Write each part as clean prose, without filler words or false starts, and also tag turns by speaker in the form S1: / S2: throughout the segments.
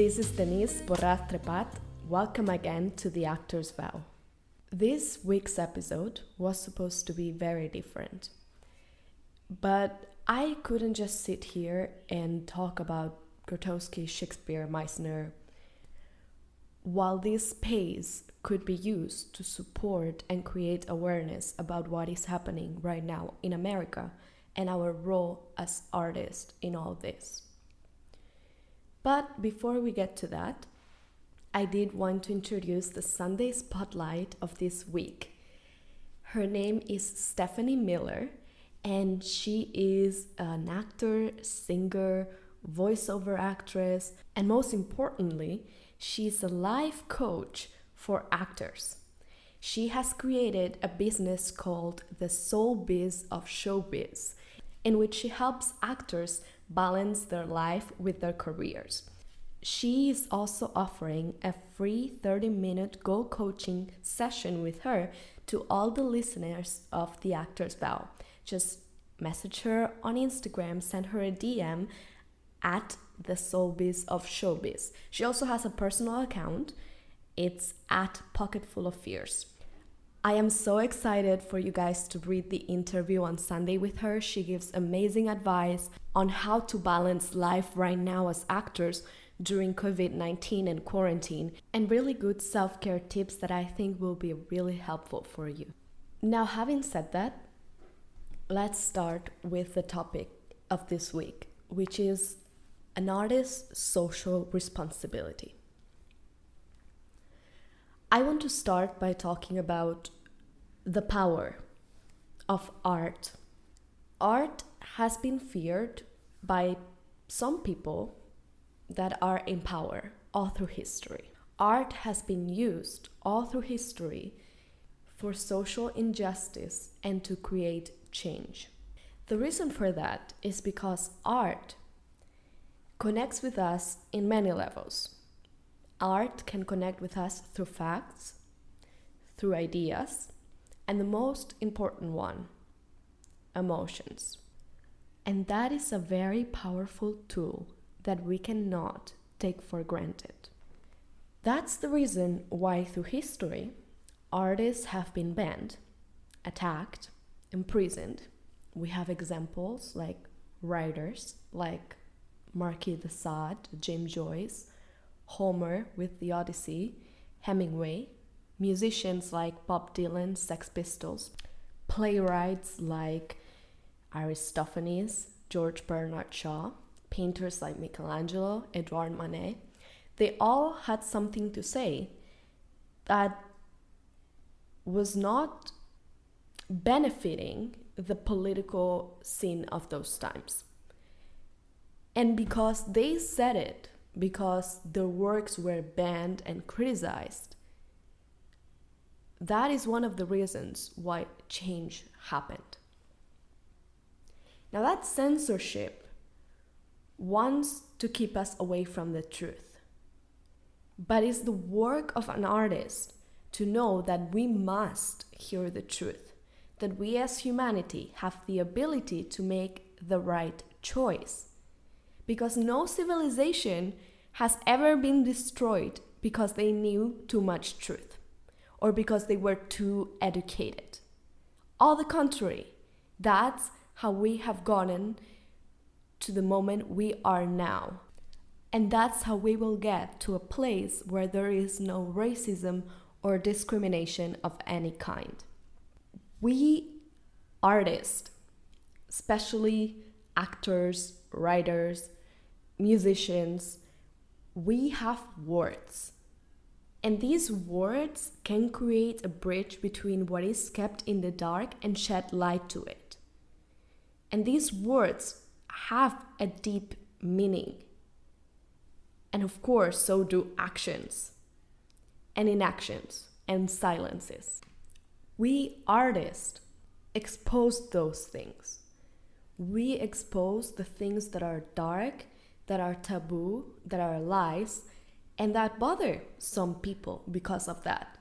S1: This is Denise Borrat Trepat. Welcome again to The Actor's Vow. This week's episode was supposed to be very different, but I couldn't just sit here and talk about Grotowski, Shakespeare, Meissner, while this space could be used to support and create awareness about what is happening right now in America and our role as artists in all this. But before we get to that, I did want to introduce the Sunday spotlight of this week. Her name is Stephanie Miller, and she is an actor, singer, voiceover actress, and most importantly, she's a life coach for actors. She has created a business called the Soul Biz of Showbiz, in which she helps actors balance their life with their careers. She is also offering a free 30-minute goal coaching session with her to all the listeners of The Actor's Vow. Just message her on Instagram, send her a DM at the Soul Biz of Showbiz. She also has a personal account. It's at Pocketful of Fears. I am so excited for you guys to read the interview on Sunday with her. She gives amazing advice on how to balance life right now as actors during COVID-19 and quarantine, and really good self-care tips that I think will be really helpful for you. Now, having said that, let's start with the topic of this week, which is an artist's social responsibility. I want to start by talking about the power of art. Art has been feared by some people that are in power all through history. Art has been used all through history for social injustice and to create change. The reason for that is because art connects with us in many levels. Art can connect with us through facts, through ideas, and the most important one, emotions. And that is a very powerful tool that we cannot take for granted. That's the reason why through history, artists have been banned, attacked, imprisoned. We have examples like writers like Marquis de Sade, James Joyce, Homer with the Odyssey, Hemingway, musicians like Bob Dylan, Sex Pistols, playwrights like Aristophanes, George Bernard Shaw, painters like Michelangelo, Edouard Manet. They all had something to say that was not benefiting the political scene of those times. And because they said it, because their works were banned and criticized, that is one of the reasons why change happened. Now that censorship wants to keep us away from the truth, but it's the work of an artist to know that we must hear the truth, that we as humanity have the ability to make the right choice, because no civilization has ever been destroyed because they knew too much truth or because they were too educated. On the contrary, that's how we have gotten to the moment we are now. And that's how we will get to a place where there is no racism or discrimination of any kind. We artists, especially actors, writers, musicians, we have words. And these words can create a bridge between what is kept in the dark and shed light to it. And these words have a deep meaning. And of course, so do actions and inactions and silences. We artists expose those things. We expose the things that are dark, that are taboo, that are lies, and that bother some people because of that.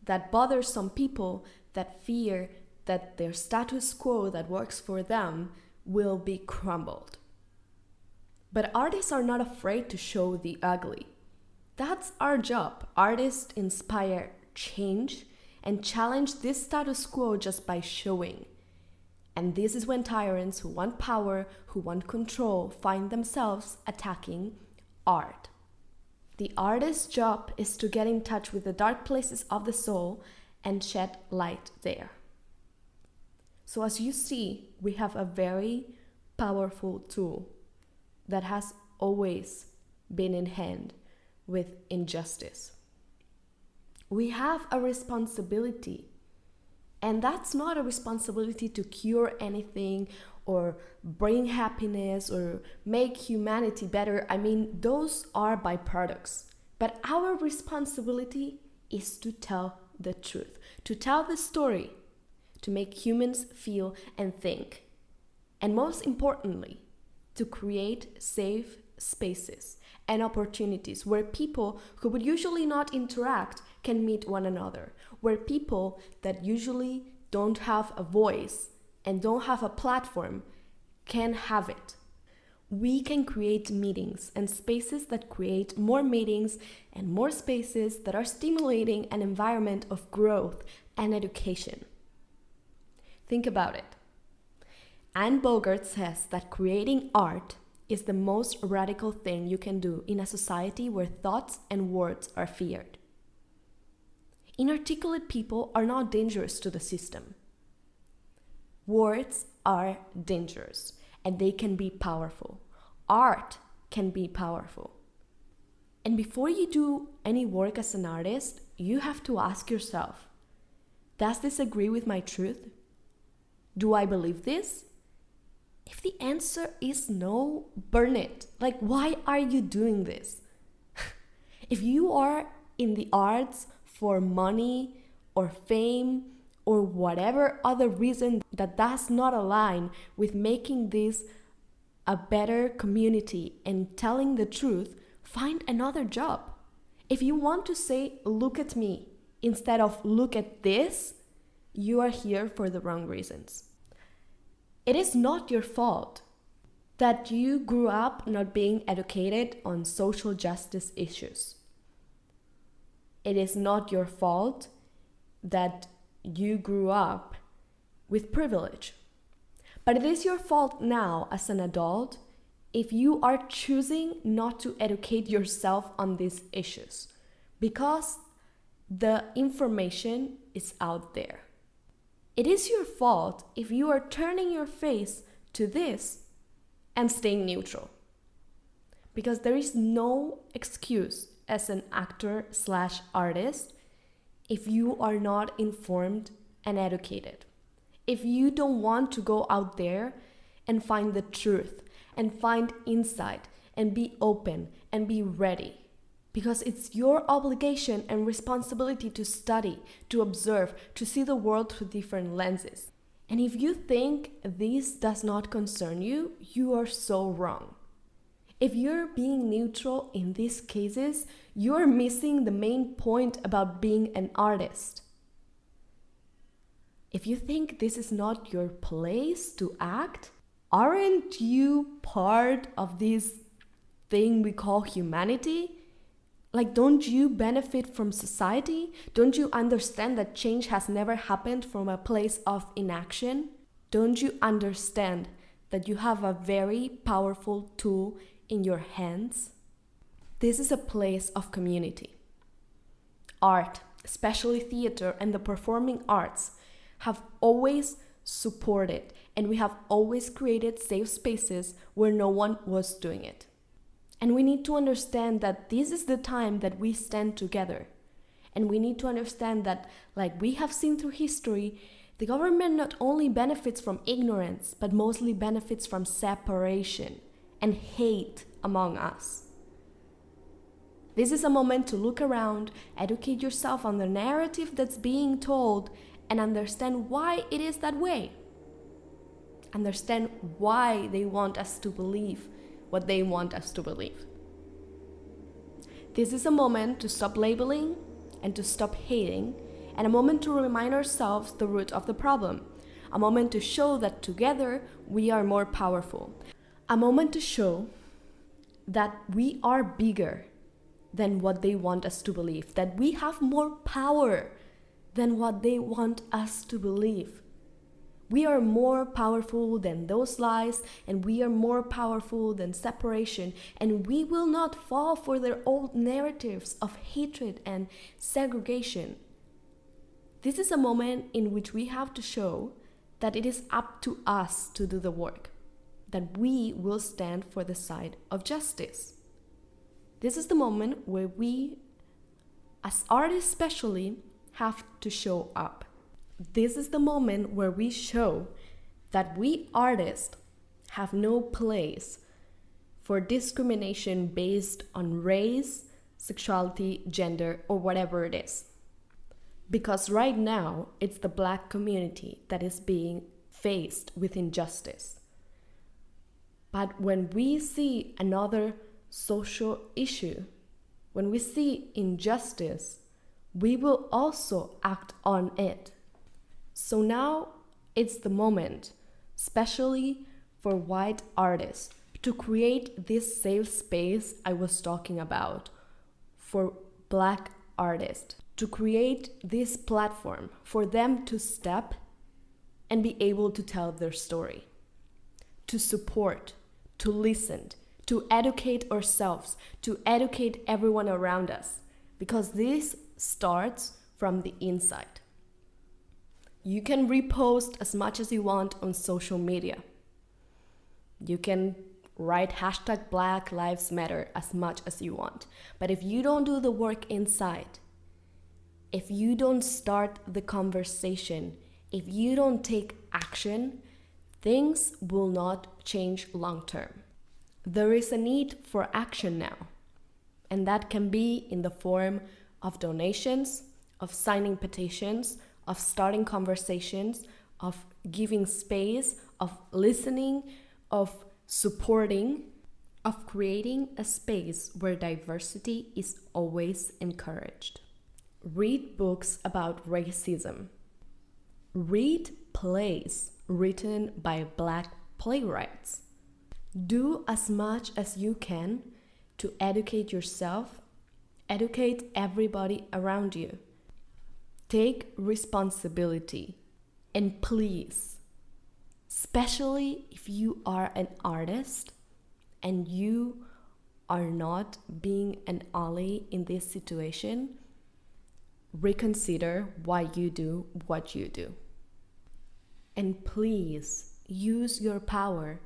S1: That bothers some people that fear that their status quo that works for them will be crumbled. But artists are not afraid to show the ugly. That's our job. Artists inspire change and challenge this status quo just by showing. And this is when tyrants who want power, who want control, find themselves attacking art. The artist's job is to get in touch with the dark places of the soul and shed light there. So as you see, we have a very powerful tool that has always been in hand with injustice. We have a responsibility, and that's not a responsibility to cure anything or bring happiness or make humanity better. I mean, those are byproducts. But our responsibility is to tell the truth, to tell the story, to make humans feel and think. And most importantly, to create safe spaces and opportunities where people who would usually not interact can meet one another, where people that usually don't have a voice and don't have a platform can have it. We can create meetings and spaces that create more meetings and more spaces that are stimulating an environment of growth and education. Think about it. Anne Bogart says that creating art is the most radical thing you can do in a society where thoughts and words are feared. Inarticulate people are not dangerous to the system. Words are dangerous, and they can be powerful. Art can be powerful. And before you do any work as an artist, you have to ask yourself, does this agree with my truth? Do I believe this? If the answer is no, burn it. Like, why are you doing this? If you are in the arts for money or fame or whatever other reason that does not align with making this a better community and telling the truth, find another job. If you want to say, look at me, instead of look at this, you are here for the wrong reasons. It is not your fault that you grew up not being educated on social justice issues. It is not your fault that you grew up with privilege. But it is your fault now as an adult if you are choosing not to educate yourself on these issues, because the information is out there. It is your fault if you are turning your face to this and staying neutral, because there is no excuse as an actor/artist if you are not informed and educated. If you don't want to go out there and find the truth and find insight and be open and be ready, because it's your obligation and responsibility to study, to observe, to see the world through different lenses. And if you think this does not concern you, you are so wrong. If you're being neutral in these cases, you're missing the main point about being an artist. If you think this is not your place to act, aren't you part of this thing we call humanity? Like, don't you benefit from society? Don't you understand that change has never happened from a place of inaction? Don't you understand that you have a very powerful tool in your hands? This is a place of community. Art, especially theater and the performing arts, have always supported, and we have always created safe spaces where no one was doing it. And we need to understand that this is the time that we stand together. And we need to understand that, like we have seen through history, the government not only benefits from ignorance, but mostly benefits from separation and hate among us. This is a moment to look around, educate yourself on the narrative that's being told, and understand why it is that way. Understand why they want us to believe what they want us to believe. This is a moment to stop labeling and to stop hating, and a moment to remind ourselves the root of the problem. A moment to show that together we are more powerful. A moment to show that we are bigger than what they want us to believe, that we have more power than what they want us to believe. We are more powerful than those lies, and we are more powerful than separation, and we will not fall for their old narratives of hatred and segregation. This is a moment in which we have to show that it is up to us to do the work, that we will stand for the side of justice. This is the moment where we, as artists especially, have to show up. This is the moment where we show that we artists have no place for discrimination based on race, sexuality, gender, or whatever it is. Because right now, it's the Black community that is being faced with injustice. But when we see another social issue, when we see injustice, we will also act on it. So now it's the moment, especially for white artists, to create this safe space I was talking about for Black artists, to create this platform for them to step and be able to tell their story, to support, to listen, to educate ourselves, to educate everyone around us, because this starts from the inside. You can repost as much as you want on social media. You can write hashtag Black Lives Matter as much as you want. But if you don't do the work inside, if you don't start the conversation, if you don't take action, things will not change long term. There is a need for action now. And that can be in the form of donations, of signing petitions, of starting conversations, of giving space, of listening, of supporting, of creating a space where diversity is always encouraged. Read books about racism. Read plays written by Black playwrights. Do as much as you can to educate yourself, educate everybody around you. Take responsibility, and please, especially if you are an artist and you are not being an ally in this situation, reconsider why you do what you do. And please use your power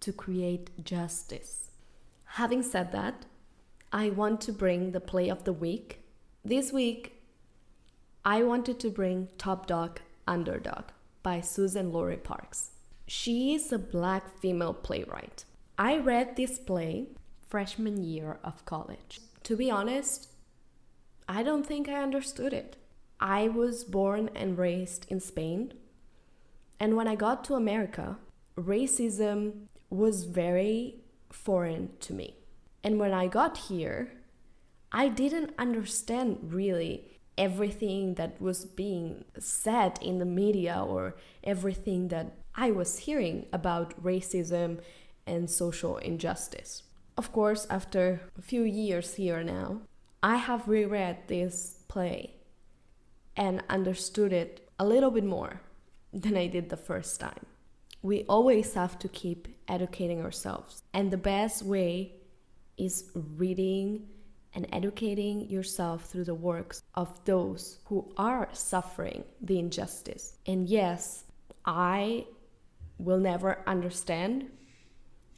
S1: to create justice. Having said that, I want to bring the play of the week. This week, I wanted to bring Topdog, Underdog by Suzan-Lori Parks. She is a Black female playwright. I read this play freshman year of college. To be honest, I don't think I understood it. I was born and raised in Spain, and when I got to America, racism was very foreign to me. And when I got here, I didn't understand really everything that was being said in the media or everything that I was hearing about racism and social injustice. Of course, after a few years here now, I have reread this play and understood it a little bit more than I did the first time. We always have to keep educating ourselves, and the best way is reading and educating yourself through the works of those who are suffering the injustice. And yes, I will never understand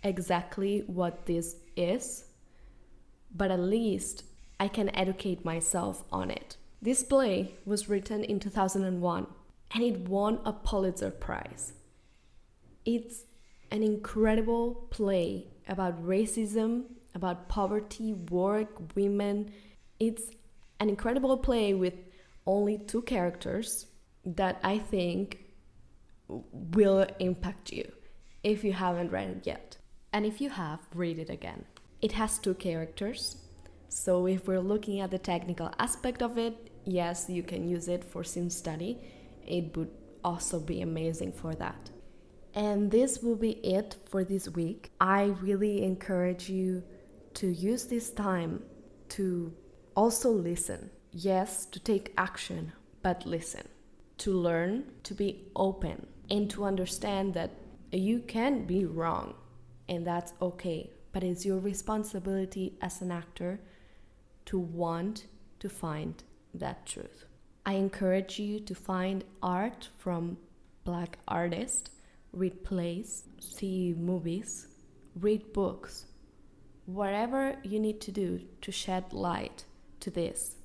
S1: exactly what this is, but at least I can educate myself on it. This play was written in 2001 and it won a Pulitzer Prize. It's an incredible play about racism, about poverty, work, women. It's an incredible play with only 2 characters that I think will impact you if you haven't read it yet. And if you have, read it again. It has 2 characters, so if we're looking at the technical aspect of it, yes, you can use it for scene study. It would also be amazing for that. And this will be it for this week. I really encourage you to use this time to also listen. Yes, to take action, but listen. To learn, to be open, and to understand that you can be wrong, and that's okay. But it's your responsibility as an actor to want to find that truth. I encourage you to find art from Black artists, read plays, see movies, read books, whatever you need to do to shed light to this.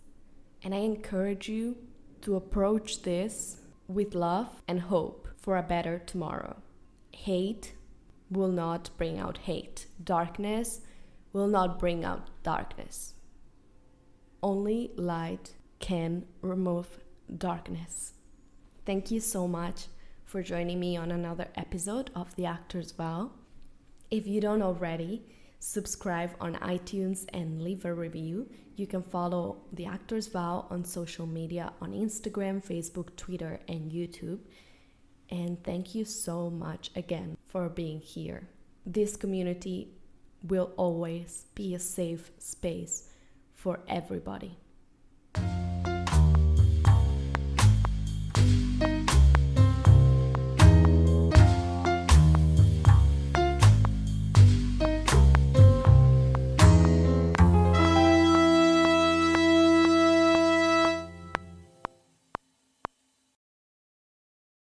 S1: And I encourage you to approach this with love and hope for a better tomorrow. Hate will not bring out hate. Darkness will not bring out darkness. Only light can remove darkness. Thank you so much for joining me on another episode of The Actor's Vow. If you don't already, subscribe on iTunes and leave a review. You can follow The Actor's Vow on social media on Instagram, Facebook, Twitter, and YouTube. And thank you so much again for being here. This community will always be a safe space for everybody.